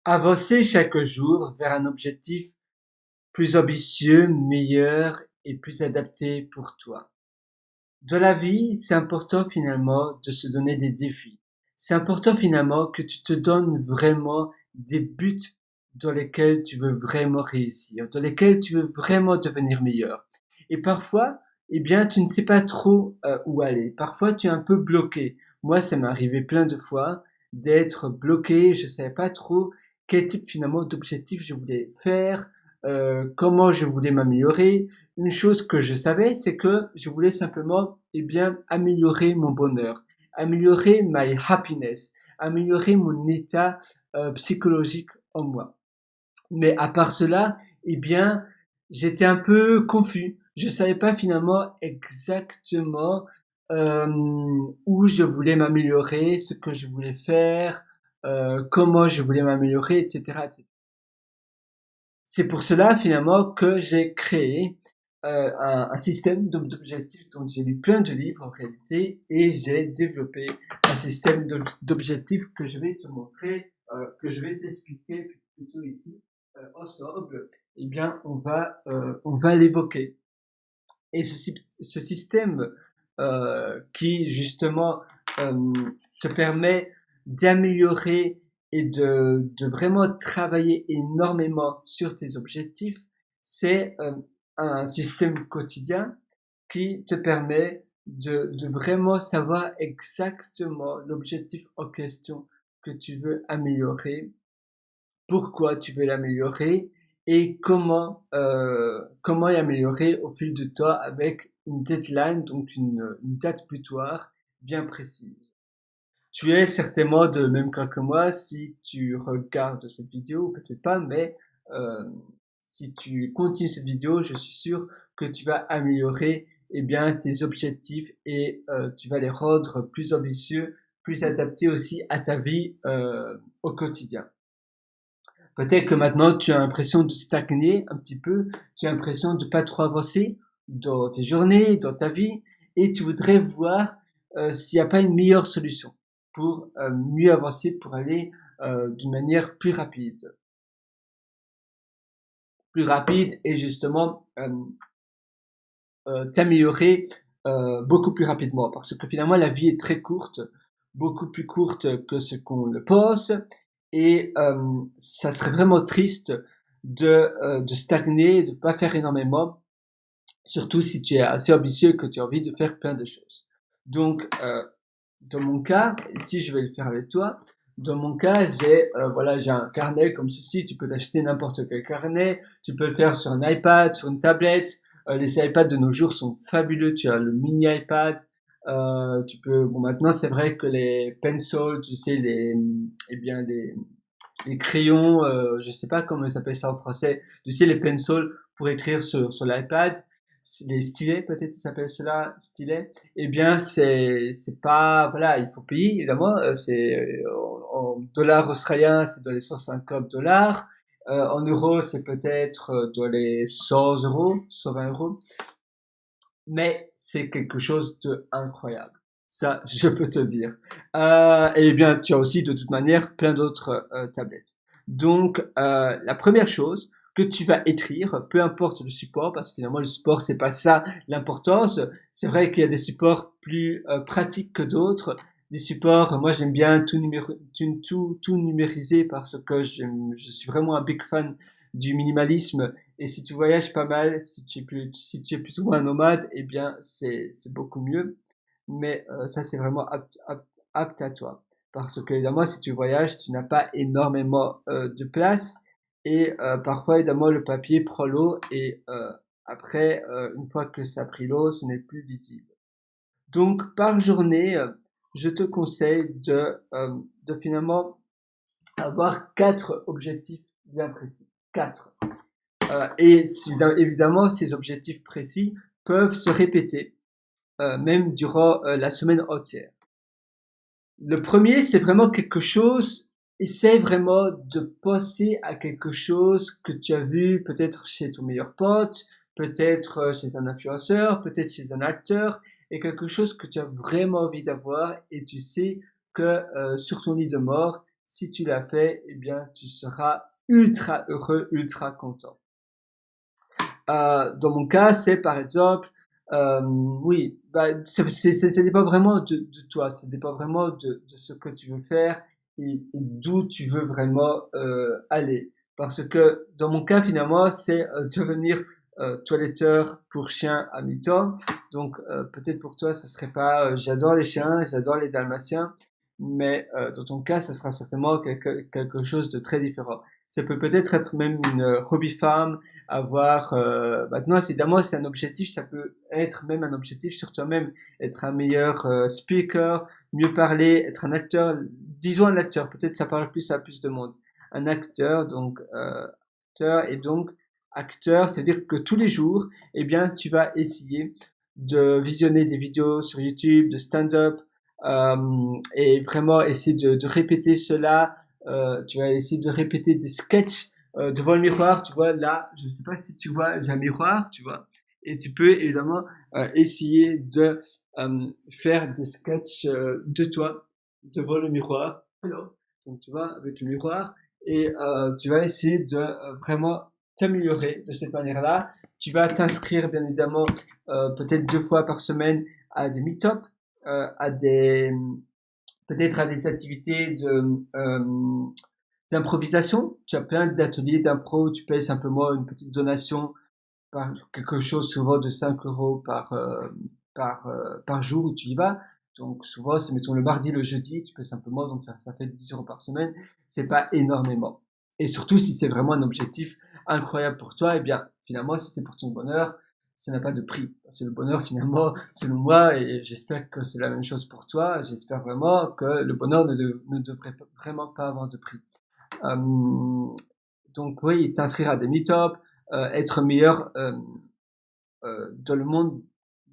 Avancer chaque jour vers un objectif plus ambitieux, meilleur et plus adapté pour toi. Dans la vie, c'est important finalement de se donner des défis. C'est important finalement que tu te donnes vraiment des buts dans lesquels tu veux vraiment réussir, dans lesquels tu veux vraiment devenir meilleur. Et parfois, eh bien, tu ne sais pas trop où aller. Parfois, tu es un peu bloqué. Moi, ça m'est arrivé plein de fois d'être bloqué. Je savais pas trop quel type finalement d'objectif je voulais faire, comment je voulais m'améliorer. Une chose que je savais, c'est que je voulais simplement, eh bien, améliorer mon bonheur, améliorer my happiness, améliorer mon état psychologique en moi. Mais à part cela, eh bien, j'étais un peu confus. Je savais pas finalement exactement euh, où je voulais m'améliorer, ce que je voulais faire, comment je voulais m'améliorer, etc., etc. C'est pour cela finalement que j'ai créé un système d'objectifs dont j'ai lu plein de livres en réalité et j'ai développé un système d'objectifs que je vais te montrer, que je vais t'expliquer plutôt ici ensemble. Eh bien, on va l'évoquer. Et ce système qui justement euh, te permet d'améliorer et de vraiment travailler énormément sur tes objectifs, c'est un système quotidien qui te permet de vraiment savoir exactement l'objectif en question que tu veux améliorer, pourquoi tu veux l'améliorer et comment l'améliorer au fil du temps avec une deadline, donc une date butoir bien précise. Tu es certainement de même cas que moi si tu regardes cette vidéo, ou peut-être pas, mais euh, si tu continues cette vidéo, je suis sûr que tu vas améliorer eh bien, tes objectifs et tu vas les rendre plus ambitieux, plus adaptés aussi à ta vie au quotidien. Peut-être que maintenant tu as l'impression de stagner un petit peu, tu as l'impression de pas trop avancer dans tes journées, dans ta vie, et tu voudrais voir s'il n'y a pas une meilleure solution pour mieux avancer, pour aller d'une manière plus rapide et justement t'améliorer beaucoup plus rapidement, parce que finalement la vie est très courte, beaucoup plus courte que ce qu'on le pense, et ça serait vraiment triste de stagner, de pas faire énormément, surtout si tu es assez ambitieux que tu as envie de faire plein de choses. Donc, dans mon cas, ici je vais le faire avec toi, dans mon cas, j'ai un carnet comme ceci, tu peux t'acheter n'importe quel carnet, tu peux le faire sur un iPad, sur une tablette, les iPads de nos jours sont fabuleux, tu as le mini iPad, bon maintenant c'est vrai que les pencils, tu sais, eh bien, les crayons, je sais pas comment ils s'appellent ça en français, tu sais, les pencils pour écrire sur l'iPad, les stylets, peut-être ils s'appellent cela, stylets, eh bien, c'est pas, voilà, il faut payer, évidemment, en dollars australiens, c'est dans les 150 dollars, en euros, c'est peut-être dans les 100 euros, 120 euros, mais c'est quelque chose de incroyable. Ça, je peux te dire. Et bien, tu as aussi de toute manière plein d'autres tablettes. Donc, la première chose que tu vas écrire, peu importe le support, parce que finalement le support c'est pas ça l'importance. C'est vrai qu'il y a des supports plus pratiques que d'autres. Des supports, moi j'aime bien tout numériser parce que je suis vraiment un big fan du minimalisme et si tu voyages pas mal, si tu es plutôt un nomade, eh bien, c'est beaucoup mieux. Mais ça, c'est vraiment apte à toi. Parce que, évidemment, si tu voyages, tu n'as pas énormément de place. Et parfois, évidemment, le papier prend l'eau. Et après, une fois que ça a pris l'eau, ce n'est plus visible. Donc, par journée, je te conseille de finalement avoir 4 objectifs bien précis. 4. Évidemment, ces objectifs précis peuvent se répéter, même durant la semaine entière. Le premier, c'est vraiment quelque chose, essaie vraiment de penser à quelque chose que tu as vu peut-être chez ton meilleur pote, peut-être chez un influenceur, peut-être chez un acteur, et quelque chose que tu as vraiment envie d'avoir et tu sais que sur ton lit de mort, si tu l'as fait, eh bien, tu seras ultra heureux, ultra content. Dans mon cas, c'est par exemple, oui, ça dépend vraiment de toi, ça dépend vraiment de ce que tu veux faire et d'où tu veux vraiment aller. Parce que dans mon cas, finalement, c'est devenir toiletteur pour chiens à mi-temps. Donc peut-être pour toi, ça serait pas, j'adore les chiens, j'adore les dalmatiens, mais dans ton cas, ça sera certainement quelque chose de très différent. Ça peut peut-être être même une hobby farm, avoir maintenant évidemment c'est un objectif, ça peut être même un objectif sur toi-même, être un meilleur speaker, mieux parler, être un acteur, disons un acteur, peut-être ça parle plus à plus de monde, un acteur, donc acteur, et donc acteur, c'est-à-dire que tous les jours eh bien tu vas essayer de visionner des vidéos sur YouTube de stand-up et vraiment essayer de répéter cela. Tu vas essayer de répéter des sketchs devant le miroir, tu vois, là, je sais pas si tu vois, j'ai un miroir, tu vois, et tu peux évidemment essayer de faire des sketchs de toi devant le miroir. Alors, donc tu vois, avec le miroir, et tu vas essayer de vraiment t'améliorer de cette manière-là. Tu vas t'inscrire, bien évidemment, peut-être 2 fois par semaine à des meet-up, à des peut-être à des activités d'improvisation. Tu as plein d'ateliers d'impro où tu payes simplement une petite donation par quelque chose souvent de 5 euros par jour où tu y vas. Donc souvent, c'est mettons le mardi, le jeudi, tu payes simplement, donc ça fait 10 euros par semaine. C'est pas énormément. Et surtout, si c'est vraiment un objectif incroyable pour toi, eh bien, finalement, si c'est pour ton bonheur, ça n'a pas de prix. C'est le bonheur, finalement, selon moi, et j'espère que c'est la même chose pour toi. J'espère vraiment que le bonheur ne devrait vraiment pas avoir de prix. Donc oui, t'inscrire à des meet-up, être meilleur dans le monde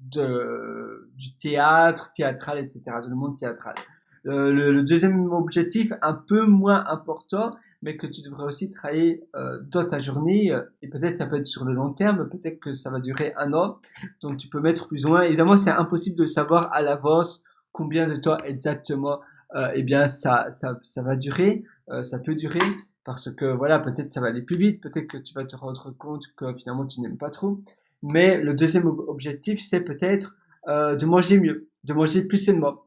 du théâtre, théâtral, etc., dans le monde théâtral. Le deuxième objectif, un peu moins important, mais que tu devrais aussi travailler dans ta journée, et peut-être ça peut être sur le long terme, peut-être que ça va durer 1 an, donc tu peux mettre plus ou moins, évidemment c'est impossible de savoir à l'avance combien de temps exactement eh bien ça va durer, ça peut durer, parce que voilà, peut-être ça va aller plus vite, peut-être que tu vas te rendre compte que finalement tu n'aimes pas trop, mais le deuxième objectif, c'est peut-être de manger mieux, de manger plus sainement,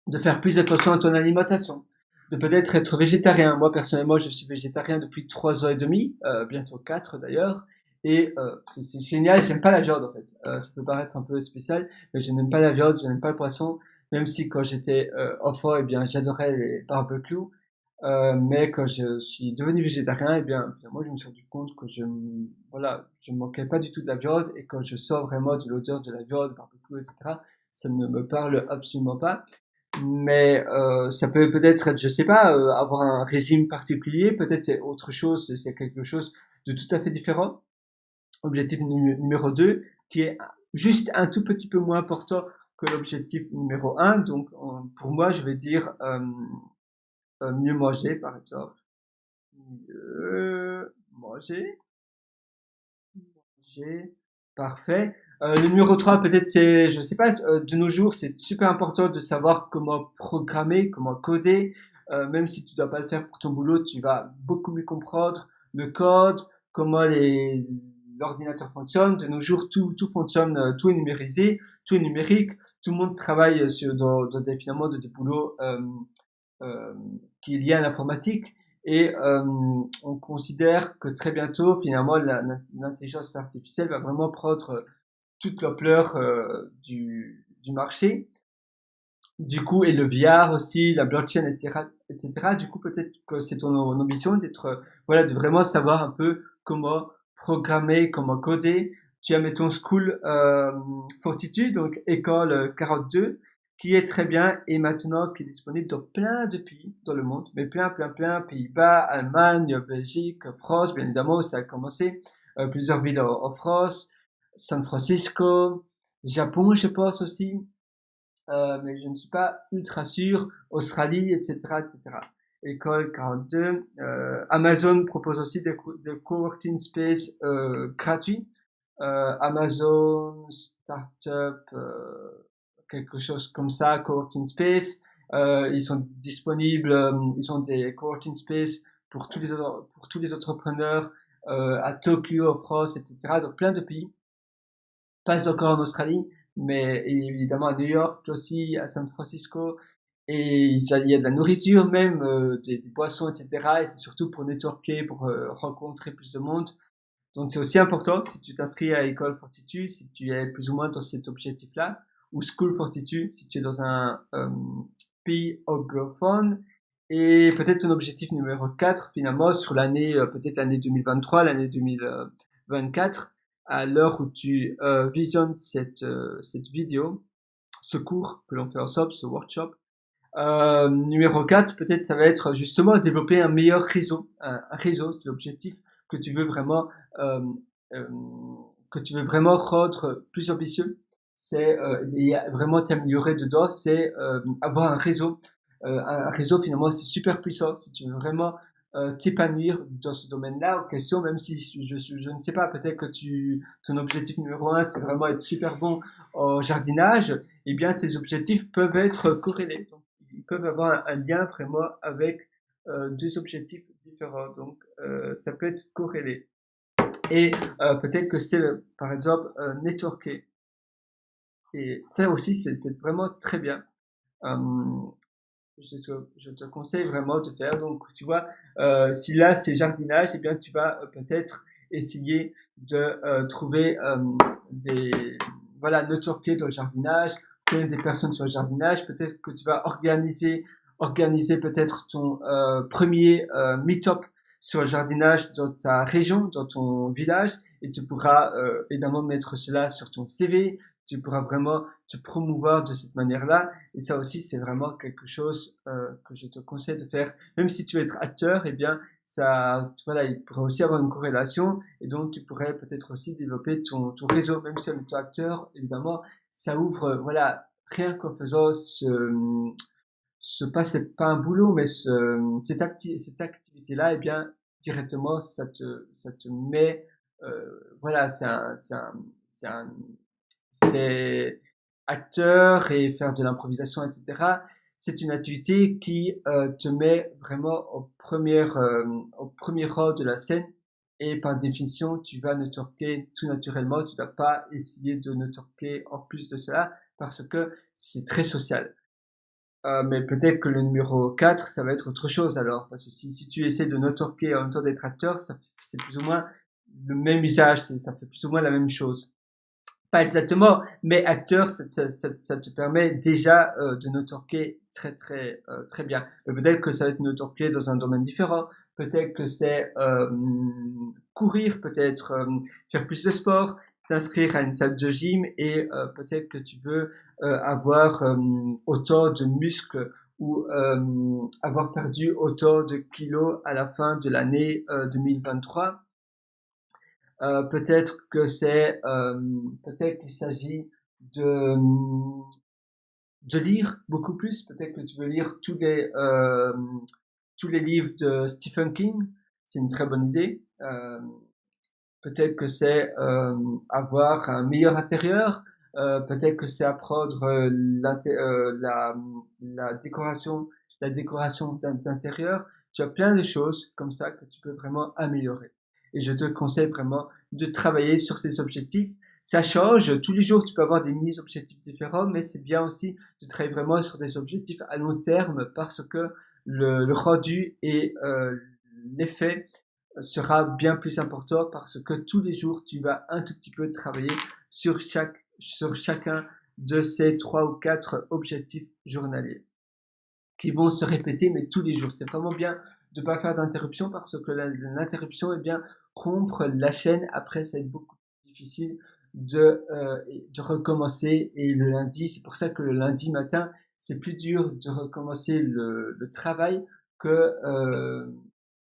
de faire plus attention à ton alimentation, de peut-être être végétarien. Moi, personnellement, je suis végétarien depuis 3 ans et demi, bientôt 4 d'ailleurs. Et c'est génial, j'aime pas la viande en fait. Ça peut paraître un peu spécial, mais je n'aime pas la viande, je n'aime pas le poisson, même si quand j'étais enfant, eh bien, j'adorais les barbecues. Mais quand je suis devenu végétarien, eh bien, finalement, je me suis rendu compte que voilà, je ne manquais pas du tout de la viande, et quand je sors vraiment de l'odeur de la viande, barbecue, etc., ça ne me parle absolument pas. Mais ça peut peut-être être, je sais pas, avoir un régime particulier, peut-être c'est autre chose, c'est quelque chose de tout à fait différent. Objectif numéro 2, qui est juste un tout petit peu moins important que l'objectif numéro 1. Donc, pour moi, je vais dire mieux manger, par exemple. Mieux manger, manger, parfait. Le numéro 3, peut-être c'est, je sais pas, de nos jours, c'est super important de savoir comment programmer, comment coder. Même si tu dois pas le faire pour ton boulot, tu vas beaucoup mieux comprendre le code, comment l'ordinateur fonctionne. De nos jours, tout fonctionne, tout est numérisé, tout est numérique. Tout le monde travaille finalement, dans des boulots euh, qui est lié à l'informatique, et on considère que très bientôt, finalement, l'intelligence artificielle va vraiment prendre toute l'ampleur du marché. Du coup, et le VR aussi, la blockchain, etc., etc. Du coup, peut-être que c'est ton ambition d'être, voilà, de vraiment savoir un peu comment programmer, comment coder. Tu as, mettons, School Fortitude, donc école 42, qui est très bien, et maintenant qui est disponible dans plein de pays dans le monde, mais plein, Pays-Bas, Allemagne, Belgique, France, bien évidemment, où ça a commencé, plusieurs villes en France, San Francisco, Japon, je pense aussi, mais je ne suis pas ultra sûr. Australie, etc., etc. École 42. Amazon propose aussi des coworking space gratuits. Amazon Startup, quelque chose comme ça, coworking space. Ils sont disponibles, ils ont des coworking space pour tous les entrepreneurs à Tokyo, en France, etc. Donc plein de pays. Pas encore en Australie, mais évidemment à New York aussi, à San Francisco. Et il y a de la nourriture même, des boissons, etc. Et c'est surtout pour networker, pour rencontrer plus de monde. Donc c'est aussi important si tu t'inscris à École Fortitude, si tu es plus ou moins dans cet objectif-là, ou School Fortitude, si tu es dans un pays anglophone. Et peut-être ton objectif numéro 4, finalement, sur l'année, peut-être l'année 2023, l'année 2024, à l'heure où tu visionnes cette vidéo, ce cours que l'on fait ensemble, ce workshop. Numéro 4, peut-être ça va être justement développer un meilleur réseau. Un réseau, c'est l'objectif que tu veux vraiment euh, euh, que tu veux vraiment rendre plus ambitieux. C'est vraiment t'améliorer dedans, c'est avoir un réseau. Un réseau finalement c'est super puissant. Si tu veux vraiment t'épanouir dans ce domaine-là, en question, même si je ne sais pas, peut-être que ton objectif numéro 1 c'est vraiment être super bon au jardinage, eh bien tes objectifs peuvent être corrélés. Donc, ils peuvent avoir un lien vraiment avec deux objectifs différents. Donc, ça peut être corrélé. Et peut-être que c'est, par exemple, networker. Et ça aussi, c'est vraiment très bien. Euh, je te conseille vraiment de faire. Donc, tu vois, si là c'est jardinage, eh bien, tu vas peut-être essayer de trouver des, voilà, networker dans le jardinage, connaître des personnes sur le jardinage. Peut-être que tu vas organiser peut-être ton premier meet-up sur le jardinage dans ta région, dans ton village, et tu pourras évidemment mettre cela sur ton CV. Tu pourras vraiment te promouvoir de cette manière-là. Et ça aussi, c'est vraiment quelque chose que je te conseille de faire. Même si tu veux être acteur, eh bien, ça, voilà, il pourrait aussi avoir une corrélation. Et donc, tu pourrais peut-être aussi développer ton réseau. Même si en étant acteur, évidemment, ça ouvre, voilà, rien qu'en faisant pas, c'est pas un boulot, mais cette activité-là, eh bien, directement, ça te met, voilà, c'est acteur et faire de l'improvisation, etc. C'est une activité qui te met vraiment au premier rang de la scène et par définition, tu vas networker tout naturellement. Tu ne vas pas essayer de networker en plus de cela parce que c'est très social. Mais peut-être que le numéro 4, ça va être autre chose alors. Parce que si tu essaies de networker en même temps d'être acteur, c'est plus ou moins le même usage, ça fait plus ou moins la même chose. Pas exactement, mais acteur, ça te permet déjà de networker très bien. Mais peut-être que ça va être networker dans un domaine différent. Peut-être que c'est courir, peut-être faire plus de sport, t'inscrire à une salle de gym et peut-être que tu veux avoir autant de muscles ou avoir perdu autant de kilos à la fin de l'année 2023. Peut-être qu'il s'agit de de lire beaucoup plus. Peut-être que tu veux lire tous les livres de Stephen King. C'est une très bonne idée. Peut-être que c'est avoir un meilleur intérieur. Peut-être que c'est apprendre la décoration d'intérieur. Tu as plein de choses comme ça que tu peux vraiment améliorer. Et je te conseille vraiment de travailler sur ces objectifs. Ça change. Tous les jours, tu peux avoir des mini-objectifs différents, mais c'est bien aussi de travailler vraiment sur des objectifs à long terme parce que le rendu et l'effet sera bien plus important parce que tous les jours, tu vas un tout petit peu travailler sur chacun de ces 3 ou 4 objectifs journaliers qui vont se répéter, mais tous les jours. C'est vraiment bien de ne pas faire d'interruption parce que l'interruption, eh bien, rompre la chaîne, après, ça va être beaucoup plus difficile de recommencer. Et le lundi, c'est pour ça que le lundi matin, c'est plus dur de recommencer le travail que, euh,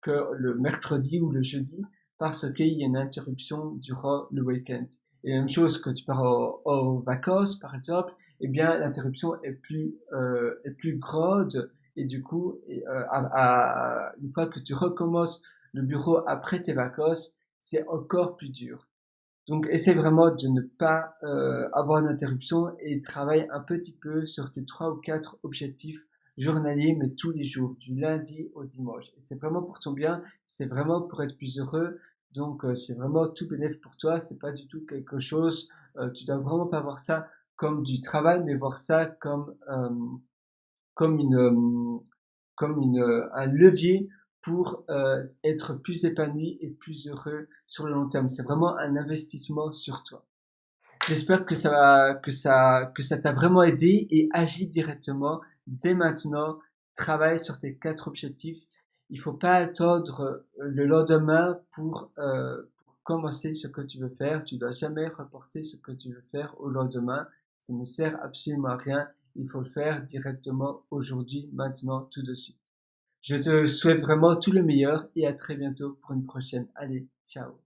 que le mercredi ou le jeudi parce qu'il y a une interruption durant le week-end. Et la même chose que tu pars aux vacances, par exemple, eh bien, l'interruption est plus grande et du coup, une fois que tu recommences le bureau après tes vacances, c'est encore plus dur. Donc, essaie vraiment de ne pas avoir d'interruption et travaille un petit peu sur tes 3 ou 4 objectifs journalier, mais tous les jours, du lundi au dimanche. Et c'est vraiment pour ton bien, c'est vraiment pour être plus heureux. Donc, c'est vraiment tout bénéf pour toi. C'est pas du tout quelque chose. Tu dois vraiment pas voir ça comme du travail, mais voir ça comme une, un levier pour être plus épanoui et plus heureux sur le long terme. C'est vraiment un investissement sur toi. J'espère que ça t'a vraiment aidé et agis directement dès maintenant. Travaille sur tes 4 objectifs. Il faut pas attendre le lendemain pour commencer ce que tu veux faire. Tu dois jamais reporter ce que tu veux faire au lendemain. Ça ne sert absolument à rien. Il faut le faire directement aujourd'hui, maintenant, tout de suite. Je te souhaite vraiment tout le meilleur et à très bientôt pour une prochaine. Allez, ciao.